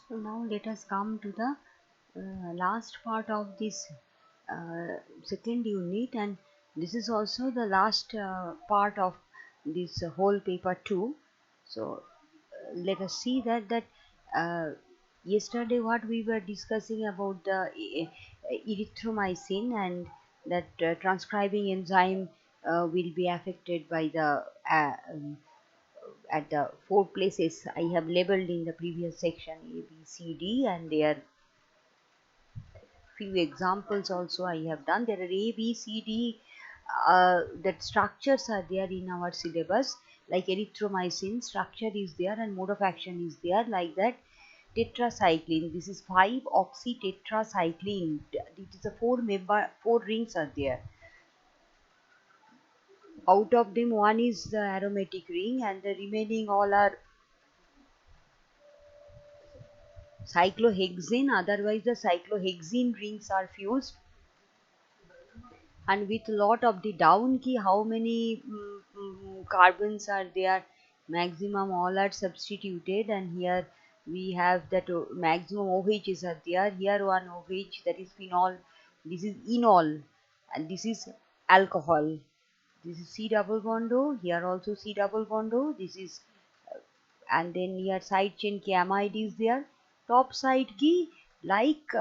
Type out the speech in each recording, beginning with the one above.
So now let us come to the last part of this second unit, and this is also the last part of this whole paper too. So let us see that uh, yesterday what we were discussing about the erythromycin, and that transcribing enzyme will be affected by the at the four places I have labeled in the previous section, A, B, C, D, and there are few examples also I have done. There are A, B, C, D. That structures are there in our syllabus. Like erythromycin, structure is there and mode of action is there. Like that, tetracycline. This is 5-oxy tetracycline. It is a four rings are there. Out of them, one is the aromatic ring, and the remaining all are cyclohexane. Otherwise the cyclohexene rings are fused, and with lot of the down key, how many carbons are there, maximum all are substituted, and here we have that maximum OHs are there. Here one OH, that is phenol, this is enol, and this is alcohol. This is C double bond O, here also C double bond O, this is and then here side chain K amide is there. Top side key, like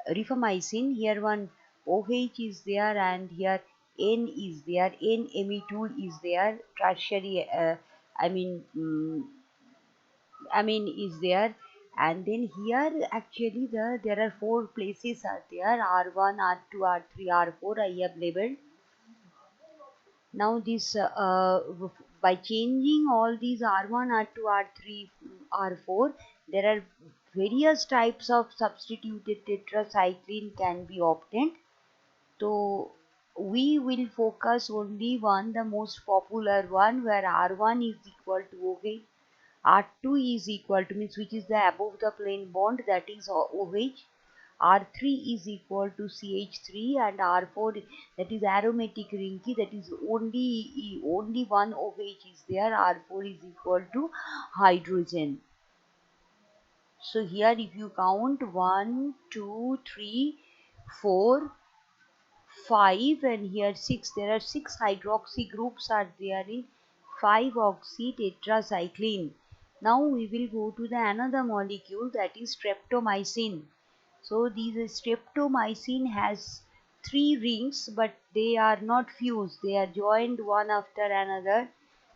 rifamycin, here one OH is there, and here N is there, N-Me2 is there, tertiary amine is there, and then here actually there are four places are there, R1, R2, R3, R4 I have labeled. Now this by changing all these R1, R2, R3, R4, there are various types of substituted tetracycline can be obtained. So we will focus only on the most popular one, where R1 is equal to OH, R2 is equal to, means which is the above the plane bond, that is OH, R3 is equal to CH3, and R4, that is aromatic ring key, that is only one OH is there, R4 is equal to hydrogen. So here if you count 1, 2, 3, 4, 5, and here 6, there are 6 hydroxy groups are there in 5-oxy tetracycline. Now we will go to the another molecule, that is streptomycin. So these streptomycin has 3 rings, but they are not fused, they are joined one after another.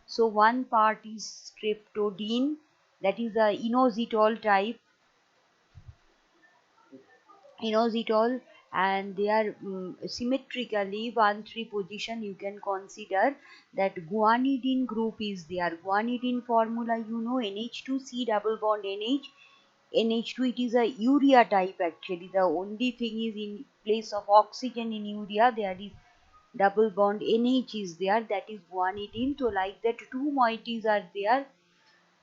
So one part is streptodine, that is a inositol type, inositol, and they are symmetrically 1-3 position. You can consider that guanidine group is there. Guanidine formula, you know, NH2C double bond NH, NH2, it is a urea type actually. The only thing is, in place of oxygen in urea there is double bond NH is there, that is guanidine. So like that, two moieties are there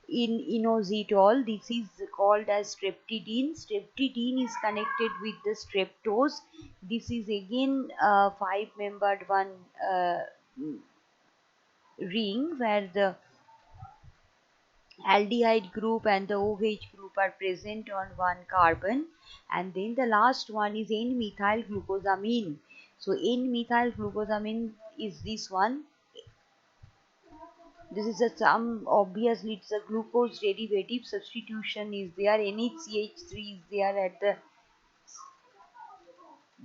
in inositol. This is called as streptidine. Streptidine is connected with the streptose. This is again a 5-membered one ring, where the aldehyde group and the OH group are present on one carbon, and then the last one is N-methyl glucosamine. So N-methyl glucosamine is this one. This is a some, obviously it's a glucose derivative, substitution is there, NHCH3 is there at the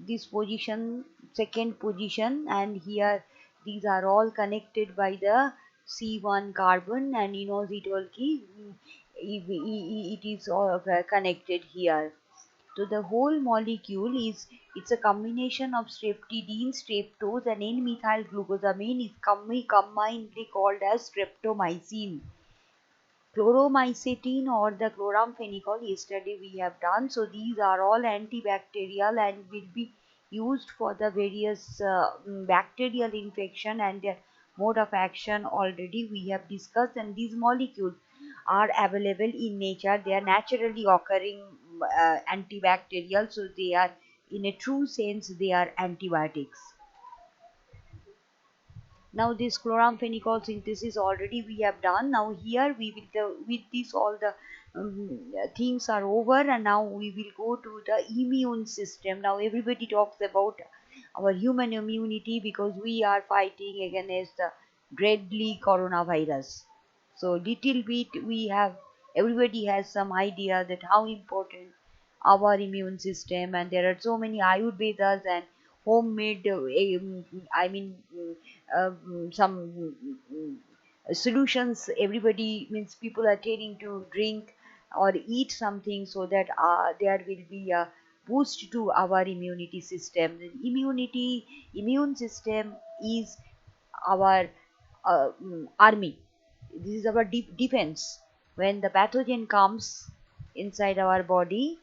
this position, second position, and here these are all connected by the C1 carbon, and inositol key, it is all connected here. So the whole molecule is, it's a combination of streptidine, streptose, and N-methyl glucosamine is combinedly called as streptomycin. Chloromycetin or the chloramphenicol, yesterday we have done. So these are all antibacterial and will be used for the various bacterial infection, and their mode of action already we have discussed. And these molecules are available in nature, they are naturally occurring antibacterial, so they are, in a true sense, they are antibiotics. Now this chloramphenicol synthesis already we have done. Now here we will with this all the things are over, and now we will go to the immune system. Now everybody talks about our human immunity because we are fighting against the deadly coronavirus. So little bit we have, everybody has some idea that how important our immune system, and there are so many ayurvedas and homemade I mean some solutions. Everybody means people are taking to drink or eat something so that there will be a boost to our immunity system. The immune system is our army. This is our defense. When the pathogen comes inside our body,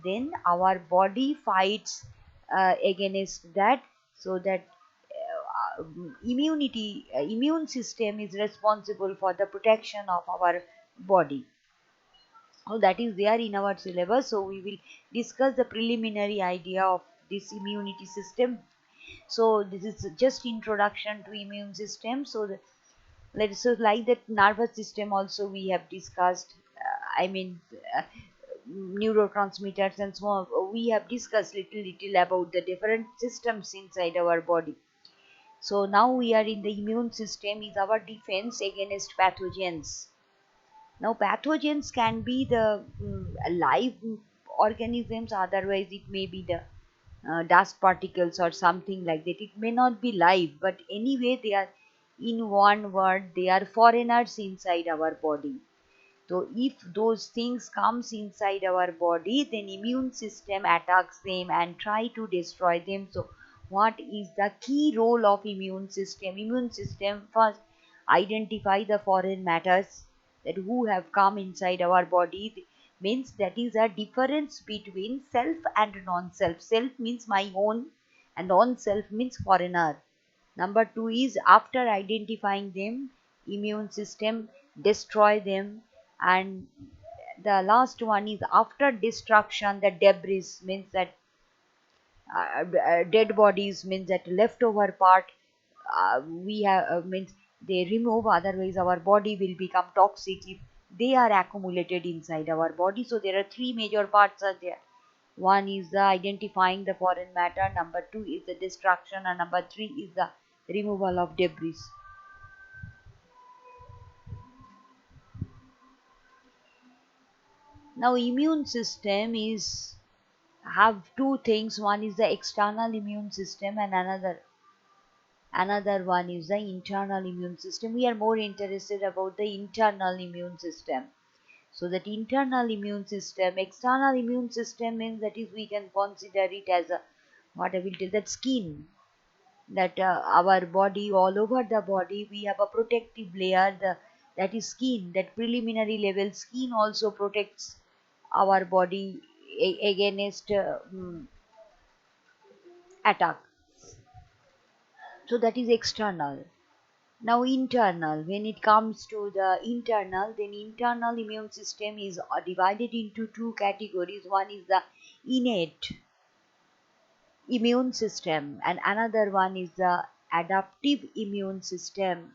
then our body fights against that, so that immune system is responsible for the protection of our body. So that is there in our syllabus. So we will discuss the preliminary idea of this immunity system. So this is just introduction to immune system. So let's so like that nervous system also we have discussed. I mean neurotransmitters and so on. We have discussed little about the different systems inside our body. So now we are in the immune system is our defense against pathogens. Now pathogens can be the live organisms, otherwise it may be the dust particles or something like that. It may not be live, but anyway they are, in one word, they are foreigners inside our body. So if those things comes inside our body, then immune system attacks them and try to destroy them. So what is the key role of immune system? Immune system first identify the foreign matters that who have come inside our body. Means that is a difference between self and non-self. Self means my own and non-self means foreigner. Number two is after identifying them, immune system destroy them, and the last one is after destruction, the debris means that dead bodies means that leftover part we have means they remove, otherwise our body will become toxic if they are accumulated inside our body. So there are three major parts are there. One is the identifying the foreign matter, number two is the destruction, and number three is the removal of debris. Now immune system is have two things. One is the external immune system and another one is the internal immune system. We are more interested about the internal immune system. So that internal immune system, external immune system means that is we can consider it as a, what I will tell, that skin, that our body, all over the body we have a protective layer, that is skin. That preliminary level skin also protects our body against attack. So that is external. Now internal, when it comes to the internal, then internal immune system is divided into two categories. One is the innate immune system and another one is the adaptive immune system.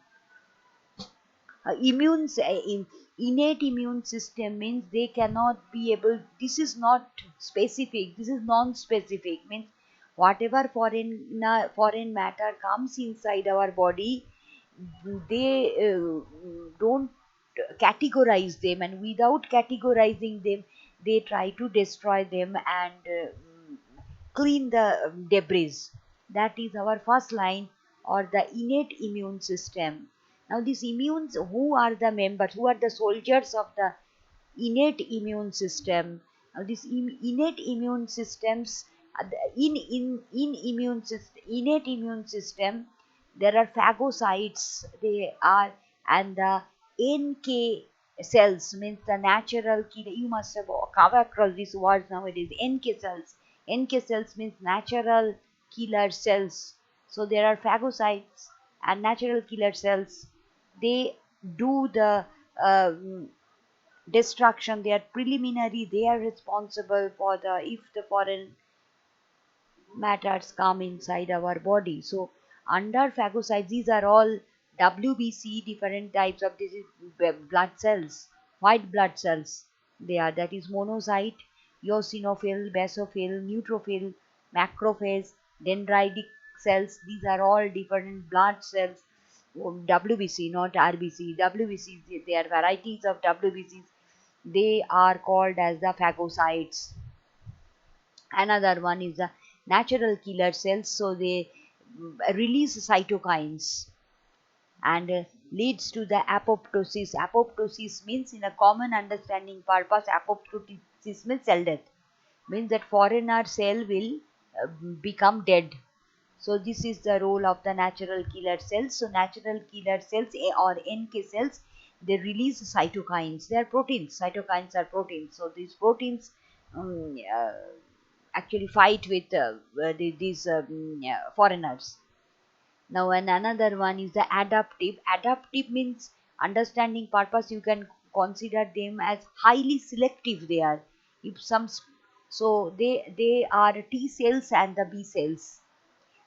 Innate immune system means they cannot be able, this is not specific, this is non-specific, means whatever foreign matter comes inside our body, they don't categorize them, and without categorizing them they try to destroy them and clean the debris. That is our first line, or the innate immune system. Now these immunes, who are the members, who are the soldiers of the innate immune system? Now these innate immune systems, innate immune system, there are phagocytes, they are, and the NK cells means the natural killer. You must have come across these words nowadays. NK cells. NK cells means natural killer cells. So there are phagocytes and natural killer cells. They do the destruction. They are preliminary. They are responsible for the if the foreign matters come inside our body. So under phagocytes, these are all WBC, different types of disease, blood cells, white blood cells. They are, that is monocyte, eosinophil, basophil, neutrophil, macrophage, dendritic cells. These are all different blood cells. WBC, not RBC. WBC, they are varieties of WBCs. They are called as the phagocytes. Another one is the natural killer cells. So they release cytokines and leads to the apoptosis. Apoptosis means, in a common understanding purpose, apoptosis means cell death. Means that foreigner cell will become dead. So this is the role of the natural killer cells. So natural killer cells, or NK cells, they release cytokines. They are proteins. Cytokines are proteins. So these proteins actually fight with these foreigners. Now, and another one is the adaptive. Adaptive means, understanding purpose, you can consider them as highly selective. They are, if some, so they are T cells and the B cells.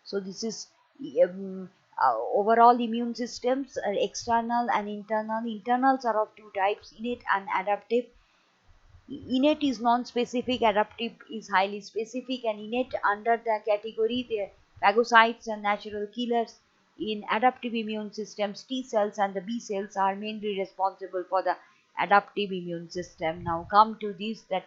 So this is overall immune systems, external and internal. Internals are of two types: innate and adaptive. Innate is non-specific, adaptive is highly specific. And innate, under the category, the phagocytes and natural killers. In adaptive immune systems, T cells and the B cells are mainly responsible for the adaptive immune system. Now come to this, that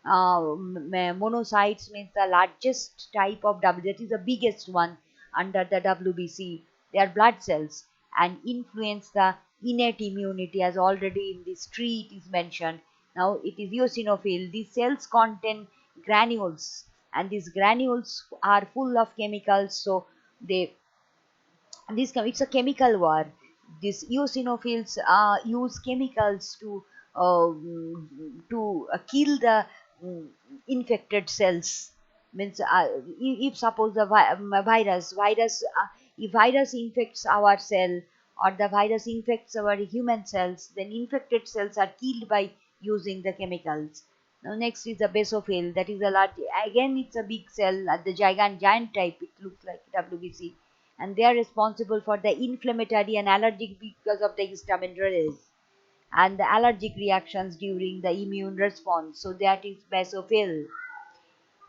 monocytes means the largest type of W, that is the biggest one under the WBC. They are blood cells and influence the innate immunity, as already in this tree it is mentioned. Now it is eosinophil. These cells contain granules, and these granules are full of chemicals. So they, this, it's a chemical war. These eosinophils use chemicals to kill the infected cells. Means if suppose the virus, if virus infects our cell, or the virus infects our human cells, then infected cells are killed by using the chemicals. Now next is the basophil. That is a large, again it's a big cell at the giant type. It looks like WBC, and they are responsible for the inflammatory and allergic, because of the histamine release and the allergic reactions during the immune response. So that is basophil.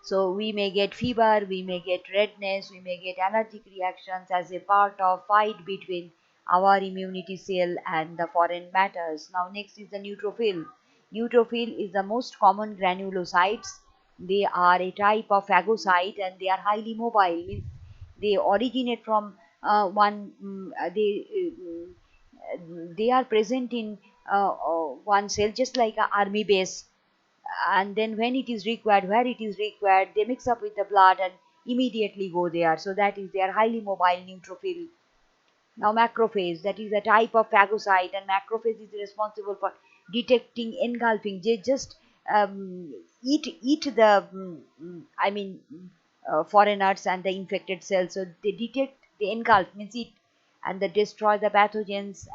So we may get fever, we may get redness, we may get allergic reactions as a part of fight between our immunity cell and the foreign matters. Now next is the neutrophil. Neutrophil is the most common granulocytes. They are a type of phagocyte and they are highly mobile. Means they originate from they are present in one cell, just like a army base. And then when it is required, where it is required, they mix up with the blood and immediately go there. So that is, they are highly mobile neutrophil. Now macrophage, that is a type of phagocyte, and macrophage is responsible for detecting, engulfing. They just eat the foreigners and the infected cells. So they detect, they engulf means eat, and they destroy the pathogens.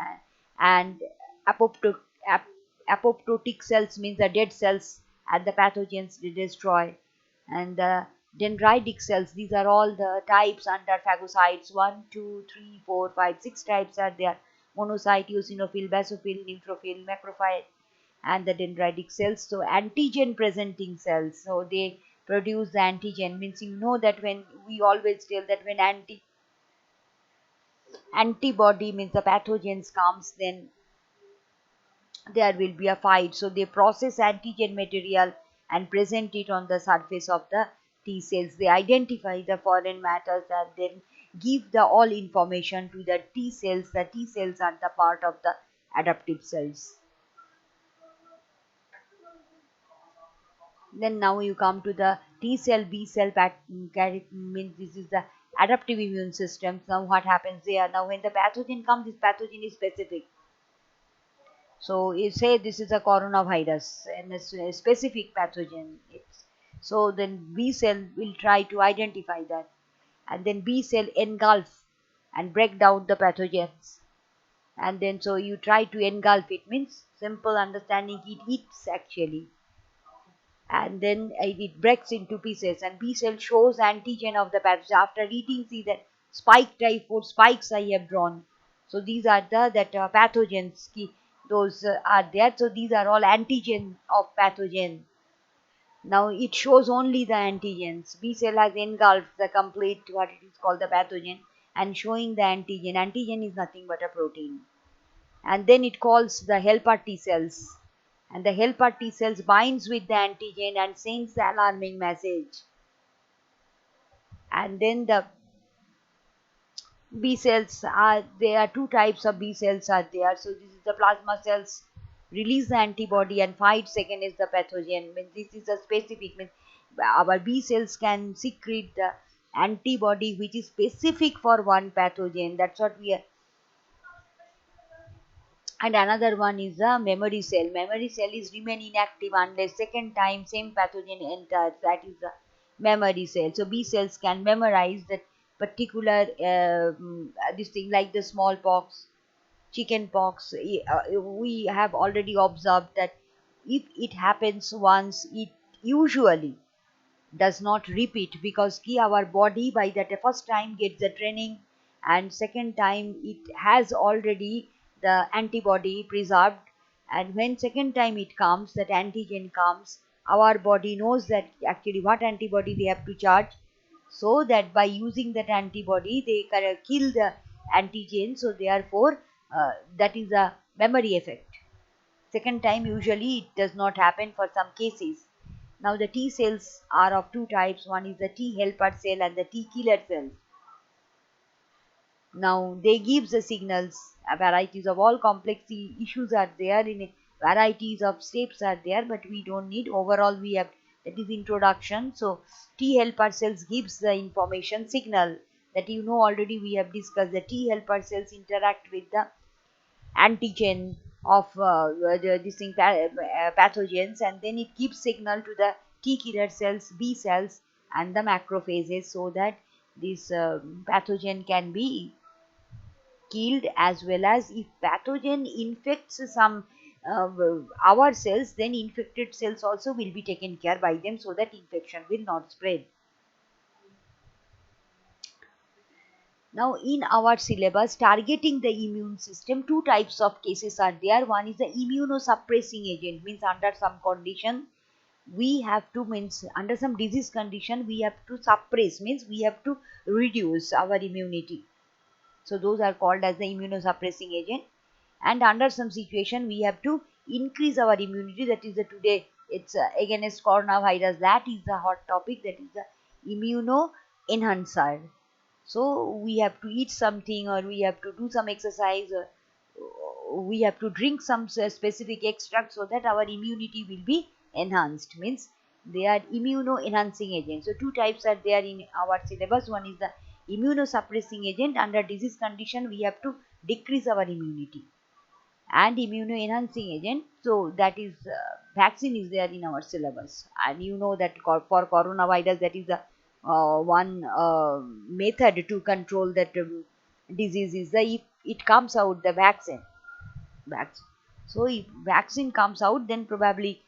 And apopto- ap- apoptotic cells means the dead cells, and the pathogens they destroy. And the dendritic cells, these are all the types under phagocytes. 1, 2, 3, 4, 5, 6 types are there: monocyte, eosinophil, basophil, neutrophil, macrophage, and the dendritic cells. So antigen presenting cells, so they produce the antigen. Means, you know that when we always tell that when antibody means the pathogens comes, then there will be a fight. So they process antigen material and present it on the surface of the T cells. They identify the foreign matters and then give the all information to the T cells. The T cells are the part of the adaptive cells. Then now you come to the T cell, B cell means this is the adaptive immune system. Now what happens there? Now when the pathogen comes, this pathogen is specific. So you say this is a coronavirus and a specific pathogen. So then B cell will try to identify that, and then B cell engulf and break down the pathogens. And then so you try to engulf it, means simple understanding, it eats actually. And then it breaks into pieces, and B cell shows antigen of the pathogen after eating. See that spike type 4 spikes I have drawn. So these are the that pathogens. Those are there. So these are all antigen of pathogen. Now it shows only the antigens. B cell has engulfed the complete what it is called the pathogen and showing the antigen. Antigen is nothing but a protein. And then it calls the helper T cells. And the helper T cells binds with the antigen and sends the alarming message. And then the B cells are there are two types of B cells are there. So this is the plasma cells release the antibody and fight. Second is the pathogen. Means this is a specific means our B cells can secrete the antibody which is specific for one pathogen. That's what we are. And another one is the memory cell. Memory cell is remain inactive unless second time same pathogen enters. That is the memory cell. So B cells can memorize that particular this thing like the smallpox, chicken pox. We have already observed that if it happens once, it usually does not repeat because ki our body by that first time gets the training and second time it has already the antibody preserved, and when second time it comes that antigen comes, our body knows that actually what antibody they have to charge, so that by using that antibody they can kill the antigen. So therefore that is a memory effect. Second time usually it does not happen for some cases. Now the T cells are of two types. One is the T helper cell and the T killer cell. Now they give the signals. Varieties of all complex issues are there in varieties of steps are there, but we don't need. Overall we have that is introduction. So T helper cells gives the information signal that you know already we have discussed. The T helper cells interact with the antigen of this thing, pathogens, and then it gives signal to the T killer cells, B cells, and the macrophages, so that this pathogen can be killed, as well as if pathogen infects some our cells, then infected cells also will be taken care by them so that infection will not spread. Now, in our syllabus, targeting the immune system, two types of cases are there. One is the immunosuppressing agent, means under some condition, we have to, means under some disease condition, we have to suppress, means we have to reduce our immunity. So, those are called as the immunosuppressing agent. And under some situation, we have to increase our immunity. That is the today, it's against coronavirus. That is the hot topic. That is the immuno enhancer. So we have to eat something, or we have to do some exercise, or we have to drink some specific extract so that our immunity will be enhanced. Means they are immuno enhancing agents. So two types are there in our syllabus. One is the immunosuppressing agent. Under disease condition we have to decrease our immunity, and immuno enhancing agent. So that is vaccine is there in our syllabus, and you know that for coronavirus that is the one method to control that disease is the if it comes out the vaccine. So if vaccine comes out, then probably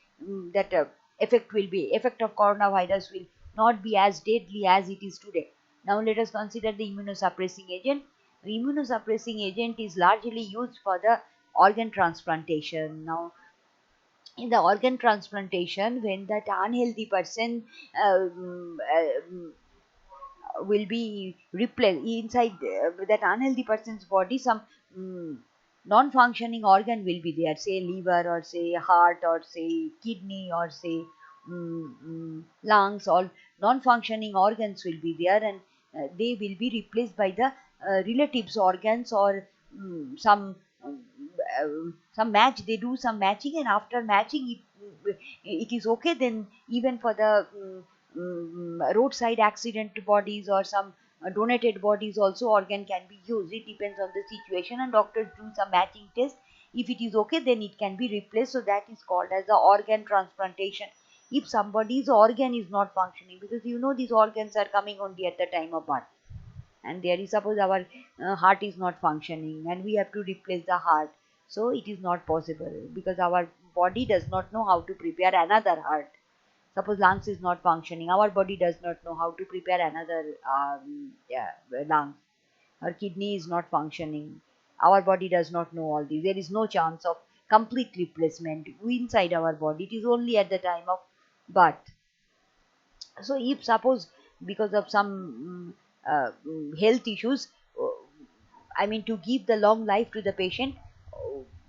that effect of coronavirus will not be as deadly as it is today. Now let us consider the immunosuppressing agent. The immunosuppressing agent is largely used for the organ transplantation. Now in the organ transplantation, when that unhealthy person will be replaced inside that unhealthy person's body, some non-functioning organ will be there, say liver, or say heart, or say kidney, or say lungs. All non-functioning organs will be there, and they will be replaced by the relatives organs, or some match, they do some matching, and after matching it is okay, then even for the roadside accident bodies, or some donated bodies also organ can be used. It depends on the situation, and doctors do some matching test. If it is okay, then it can be replaced. So that is called as the organ transplantation. If somebody's organ is not functioning, because you know these organs are coming only at the time of birth, and there is, suppose our heart is not functioning and we have to replace the heart, so it is not possible because our body does not know how to prepare another heart. Suppose lungs is not functioning, our body does not know how to prepare another lungs. Our kidney is not functioning. Our body does not know all this. There is no chance of complete replacement inside our body. It is only at the time of birth. So if suppose because of some health issues, uh, I mean to give the long life to the patient,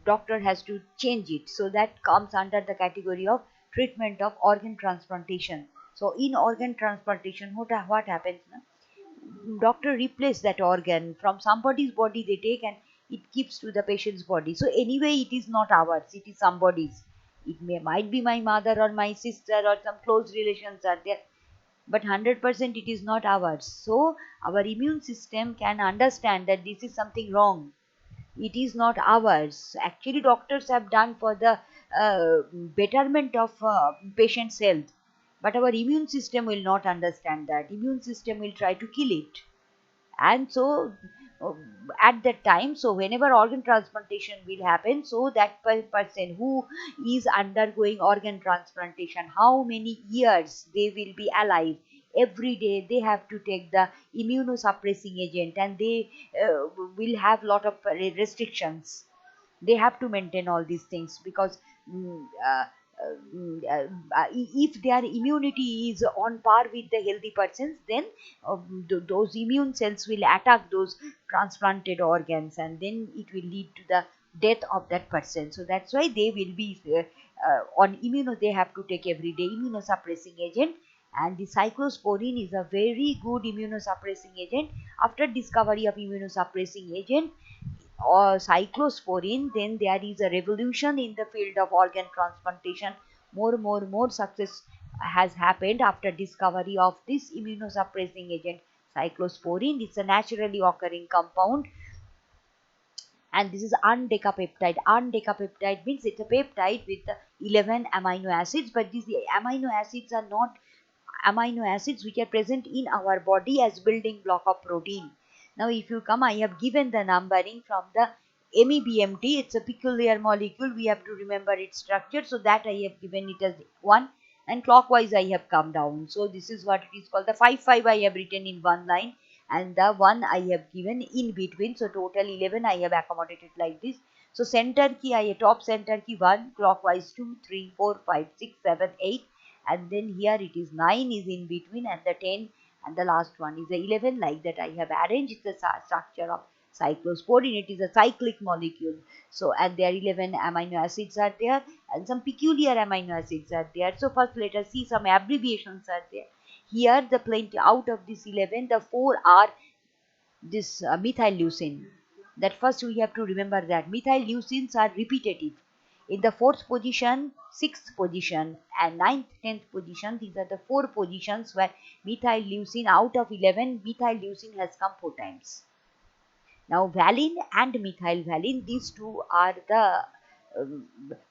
doctor has to change it. So that comes under the category of treatment of organ transplantation. So in organ transplantation, what happens now? Doctor replace that organ from somebody's body they take, and it keeps to the patient's body. So anyway, it is not ours, it is somebody's. It might be my mother or my sister or some close relations are there, but 100% it is not ours. So our immune system can understand that this is something wrong, it is not ours. Actually doctors have done for the betterment of patient's health, but our immune system will not understand that. Immune system will try to kill it. And so uh, at that time, so whenever organ transplantation will happen, so that person who is undergoing organ transplantation, how many years they will be alive, every day they have to take the immunosuppressing agent, and they will have lot of restrictions. They have to maintain all these things because mm, uh, if their immunity is on par with the healthy persons, then those immune cells will attack those transplanted organs, and then it will lead to the death of that person. So that's why they will be on immuno, they have to take every day immunosuppressing agent. And the cyclosporin is a very good immunosuppressing agent. After discovery of immunosuppressing agent or cyclosporin, then there is a revolution in the field of organ transplantation. More success has happened after discovery of this immunosuppressing agent cyclosporin. It's a naturally occurring compound, and this is undecapeptide. Undecapeptide means it's a peptide with 11 amino acids, but these amino acids are not amino acids which are present in our body as building block of protein. Now if you come, I have given the numbering from the MEBMT. It's a peculiar molecule, we have to remember its structure, so that I have given it as 1, and clockwise I have come down. So this is what it is called. The 5 I have written in one line, and the 1 I have given in between. So total 11 I have accommodated like this. So center key, I top center key 1, clockwise 2, 3, 4, 5, 6, 7, 8, and then here it is 9 is in between, and the 10 and the last one is the 11. Like that I have arranged the structure of cyclosporin. It is a cyclic molecule. So and there 11 amino acids are there, and some peculiar amino acids are there. So first let us see some abbreviations are there. Here the plenty out of this 11, the 4 are this methyl leucine. That first we have to remember that methyl leucines are repetitive. In the 4th position, 6th position, and 9th, 10th position, these are the 4 positions where methyl leucine out of 11, methyl leucine has come 4 times. Now valine and methyl valine, these two are the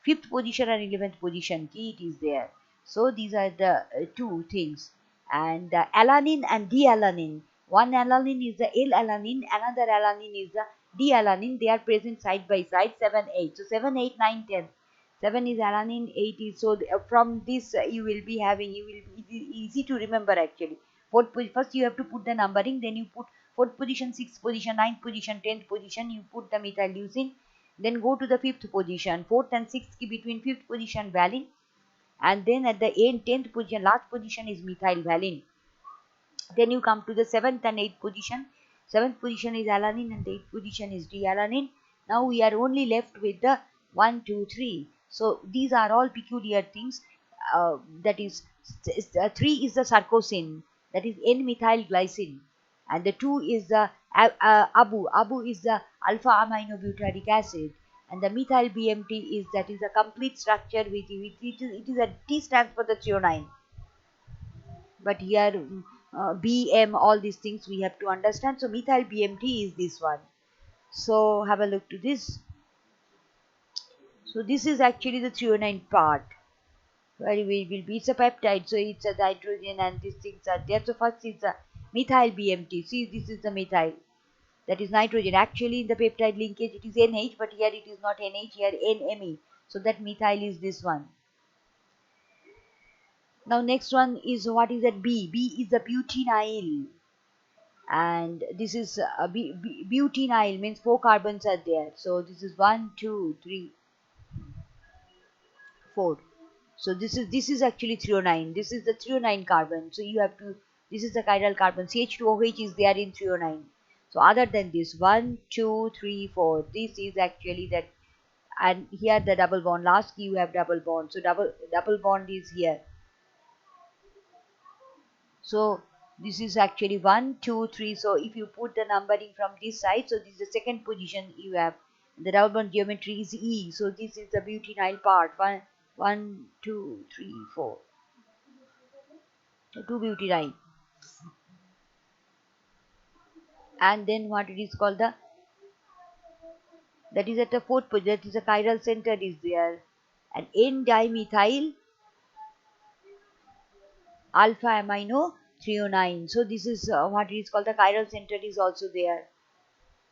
5th position and 11th position key, it is there. So these are the two things. And alanine and d-alanine, one alanine is the L-alanine, another alanine is the d-alanine. They are present side by side, 7, 8. So 7, 8, 9, 10. 7 is alanine, 8 is, so from this you will be having, you will be easy to remember actually. First you have to put the numbering, then you put 4th position, 6th position, 9th position, 10th position, you put the methyl leucine, then go to the 5th position, 4th and 6th key between 5th position valine, and then at the end 10th position, last position is methyl valine. Then you come to the 7th and 8th position. 7th position is alanine and the 8th position is d-alanine. Now we are only left with the 1, 2, 3. So these are all peculiar things. That is 3 is the sarcosin, that is N-methyl glycine, and the 2 is the abu. Abu is the alpha aminobutyric acid, and the methyl BMT is, that is a complete structure with it is a T stands for the threonine. But here BM, all these things we have to understand. So methyl BMT is this one. So have a look to this. So this is actually the threonine part where we will be, it's a peptide, so it's a nitrogen and these things are there. So first is the methyl BMT. See, this is the methyl, that is nitrogen. Actually in the peptide linkage it is NH, but here it is not NH, here NMe. So that methyl is this one. Now next one is, what is that? B. B is the butynyl, and this is butynyl, means 4 carbons are there. So this is 1, 2, 3, 4. So this is actually threonine. This is the threonine carbon. So you have to, this is the chiral carbon. CH2OH is there in threonine. So other than this, 1, 2, 3, 4. This is actually that, and here the double bond. Last you have double bond. So double bond is here. So this is actually 1, 2, 3. So if you put the numbering from this side, so this is the second position you have. The double bond geometry is E. So this is the butynyl part. 1, 2, 3, 4. 2 butynyl. And then what it is called, the that is at the fourth position. That is the chiral center is there. And N-dimethyl alpha amino threonine. So this is what it is called, the chiral center is also there.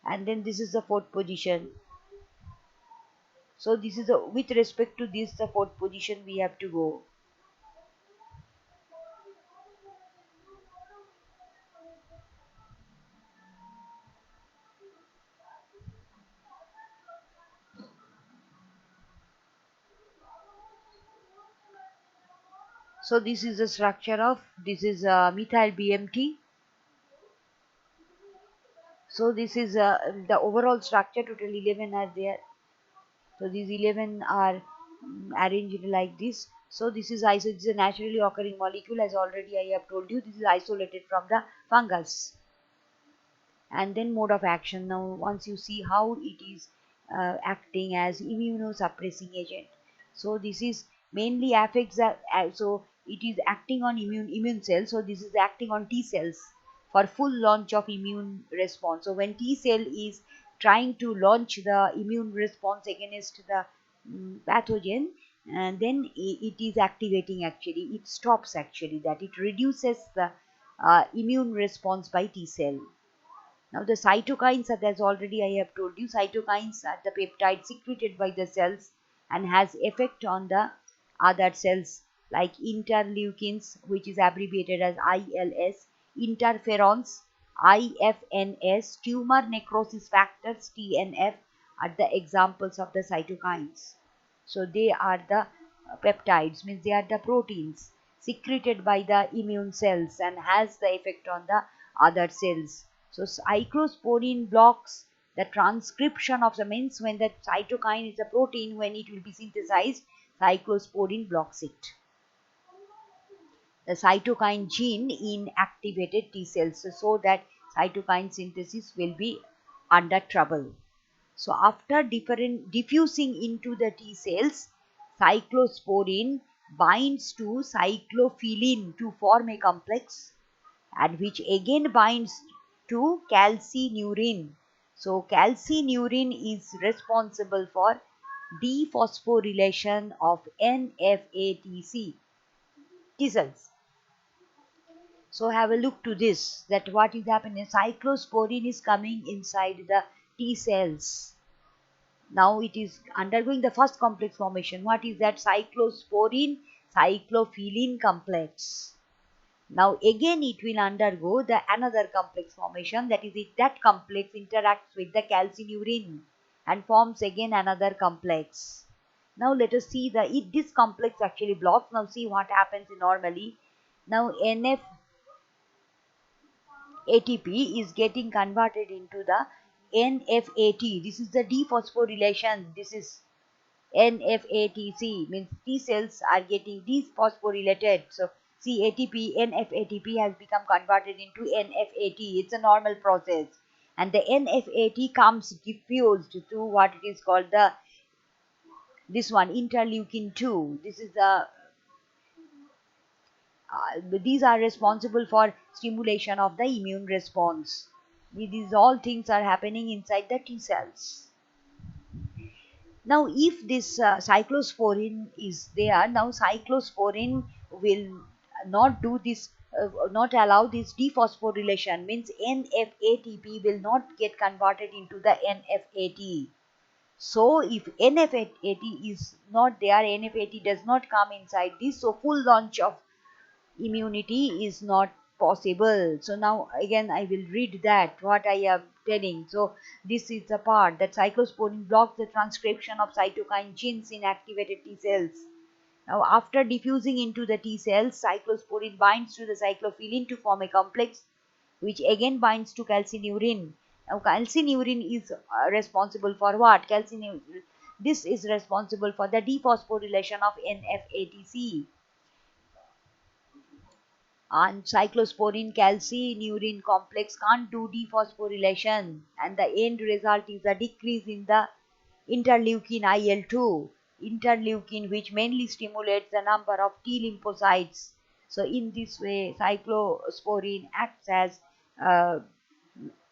And then this is the fourth position. So this is with respect to this, the fourth position we have to go. So this is the structure of, this is methyl BMT. So this is the overall structure. Total 11 are there. So these 11 are arranged like this. So this is this is a naturally occurring molecule, as already I have told you. This is isolated from the fungus. And then mode of action. Now once you see how it is acting as immunosuppressing agent. So this is mainly affects the, so it is acting on immune cells. So this is acting on T cells for full launch of immune response. So when T cell is trying to launch the immune response against the pathogen, and then it is activating, actually it stops, actually that it reduces the immune response by T cell. Now the cytokines are, as already I have told you, cytokines are the peptides secreted by the cells and has effect on the other cells, like interleukins, which is abbreviated as ILS, interferons, IFNS, tumor necrosis factors, TNF, are the examples of the cytokines. So they are the peptides, means they are the proteins secreted by the immune cells and has the effect on the other cells. So cyclosporin blocks the transcription of the, means when the cytokine is a protein, when it will be synthesized, cyclosporin blocks it. The cytokine gene in activated T cells, so that cytokine synthesis will be under trouble. So after diffusing into the T cells, cyclosporin binds to cyclophilin to form a complex, and which again binds to calcineurin. So calcineurin is responsible for dephosphorylation of NFATC T cells. So have a look to this, that what is happening. Cyclosporin is coming inside the T cells. Now it is undergoing the first complex formation. What is that? Cyclosporin cyclophilin complex. Now again it will undergo the another complex formation, that is that complex interacts with the calcineurin and forms again another complex. Now let us see this complex actually blocks. Now see what happens normally. Now NF-ATP is getting converted into the NFAT. This is the dephosphorylation. This is NFATC, means T cells are getting dephosphorylated. So see, NFATP has become converted into NFAT. It's a normal process. And the NFAT comes diffused to what it is called this one, interleukin 2. This is these are responsible for stimulation of the immune response. These all things are happening inside the T cells. Now, if this cyclosporin is there, now cyclosporin will not do this, not allow this dephosphorylation, means NFATP will not get converted into the NFAT. So, if NFAT is not there, NFAT does not come inside this, so full launch of immunity is not possible. So now again I will read that what I am telling. So this is the part that cyclosporin blocks the transcription of cytokine genes in activated T cells. Now after diffusing into the T cells, cyclosporin binds to the cyclophilin to form a complex which again binds to calcineurin. Now calcineurin is responsible for what? Calcineurin, this is responsible for the dephosphorylation of NFATC. And cyclosporin calcineurin complex can't do dephosphorylation, and the end result is a decrease in the interleukin IL-2, interleukin which mainly stimulates the number of T lymphocytes. So in this way cyclosporin acts as uh,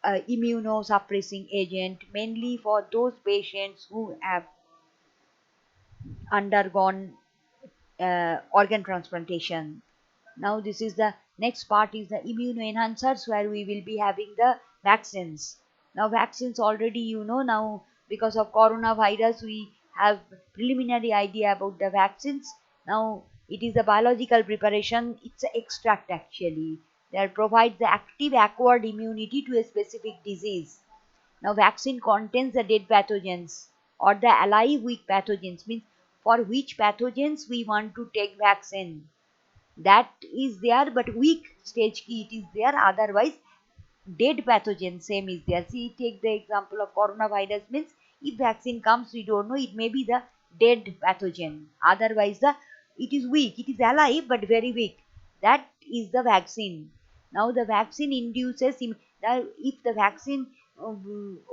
immunosuppressing agent mainly for those patients who have undergone organ transplantation. Now this is the next part is the immunoenhancers, where we will be having the vaccines. Now vaccines already now because of coronavirus we have preliminary idea about the vaccines. Now it is a biological preparation, it's an extract actually that provides the active acquired immunity to a specific disease. Now vaccine contains the dead pathogens or the alive weak pathogens, means for which pathogens we want to take vaccine, that is there, but weak stage key it is there, otherwise dead pathogen same is there. See, take the example of coronavirus, means if vaccine comes we don't know, it may be the dead pathogen, otherwise the it is weak, it is alive but very weak, that is the vaccine. Now the vaccine induces if the vaccine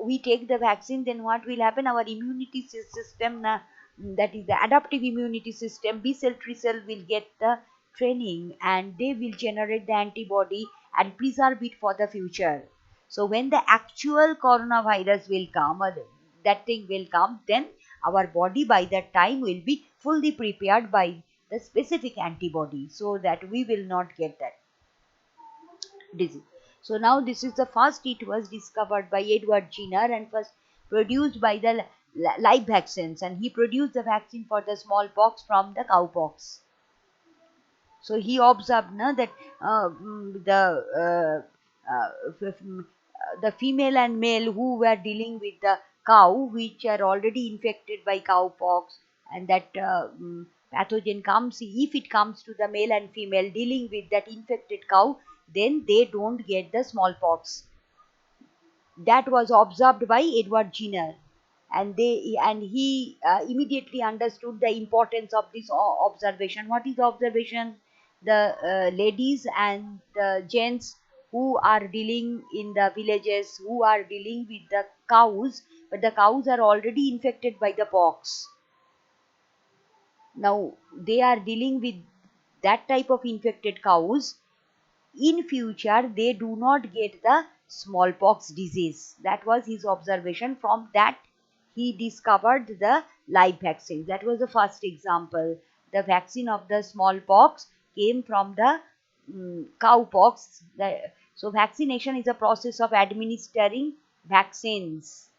we take the vaccine, then what will happen, our immunity system that is the adaptive immunity system, B cell, T cell will get the training and they will generate the antibody and preserve it for the future. So when the actual coronavirus will come, or that thing will come, then our body by that time will be fully prepared by the specific antibody, so that we will not get that disease. So now this is the first, it was discovered by Edward Jenner and was produced by the live vaccines, and he produced the vaccine for the smallpox from the cowpox. So he observed that the female and male who were dealing with the cow which are already infected by cowpox, and that pathogen comes, if it comes to the male and female dealing with that infected cow, then they don't get the smallpox. That was observed by Edward Jenner, and he immediately understood the importance of this observation. What is the observation? The ladies and the gents who are dealing in the villages, who are dealing with the cows, but the cows are already infected by the pox. Now they are dealing with that type of infected cows, in future they do not get the smallpox disease. That was his observation. From that he discovered the live vaccine. That was the first example. The vaccine of the smallpox came from the cowpox. So vaccination is a process of administering vaccines,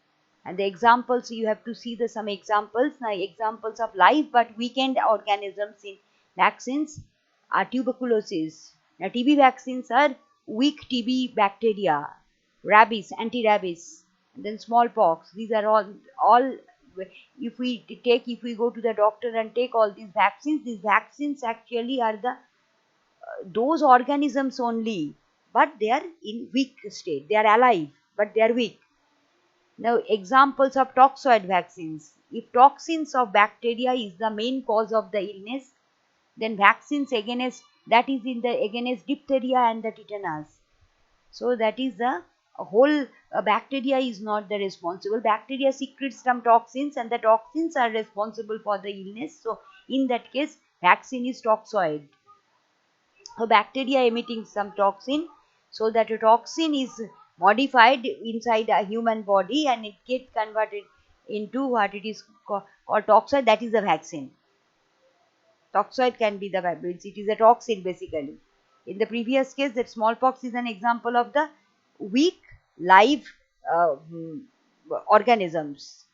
and the examples you have to see the some examples now, examples of live but weakened organisms in vaccines are tuberculosis. Now TB vaccines are weak TB bacteria, rabies, anti-rabies, and then smallpox. These are all if we go to the doctor and take all these vaccines actually are the those organisms only, but they are in weak state. They are alive, but they are weak. Now, examples of toxoid vaccines. If toxins of bacteria is the main cause of the illness, then vaccines against that is in the against diphtheria and the tetanus. So that is the whole bacteria is not the responsible. Bacteria secretes some toxins, and the toxins are responsible for the illness. So in that case, vaccine is toxoid. So bacteria emitting some toxin, so that a toxin is modified inside a human body and it gets converted into what it is called toxoid, that is the vaccine. Toxoid can be the vaccine, it is a toxin basically. In the previous case, that smallpox is an example of the weak live organisms.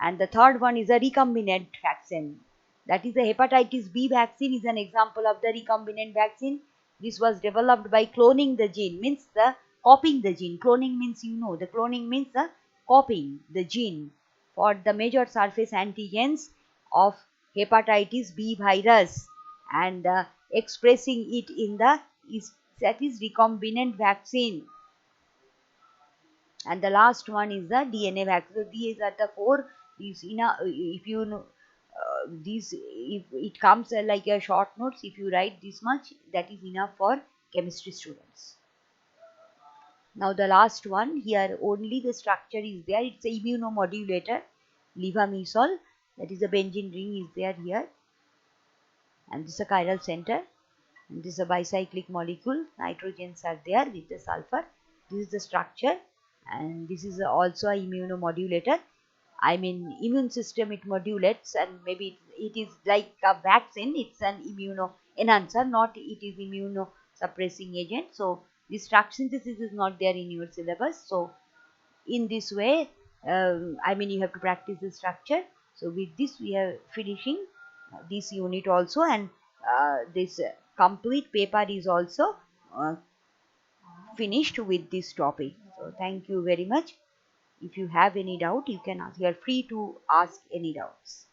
And the third one is a recombinant vaccine. That is the hepatitis B vaccine is an example of the recombinant vaccine. This was developed by cloning the gene, means the copying the gene. Cloning means, you know, the cloning means the copying the gene for the major surface antigens of hepatitis B virus, and expressing it in the that is recombinant vaccine. And the last one is the DNA vaccine. So these are the four. These in a, if you know, these, if it comes like a short notes, if you write this much, that is enough for chemistry students. Now the last one here, only the structure is there. It's a immunomodulator, levamisole. That is a benzene ring is there here, and this is a chiral center. And this is a bicyclic molecule. Nitrogens are there with the sulfur. This is the structure, and this is also a immunomodulator. I mean, immune system it modulates, and maybe it is like a vaccine. It's an immuno enhancer, not it is immunosuppressing agent. So this structure synthesis is not there in your syllabus. So in this way, I mean, you have to practice the structure. So with this we are finishing this unit also, and this complete paper is also uh, finished with this topic. So thank you very much. If you have any doubt, you can ask. You are free to ask any doubts.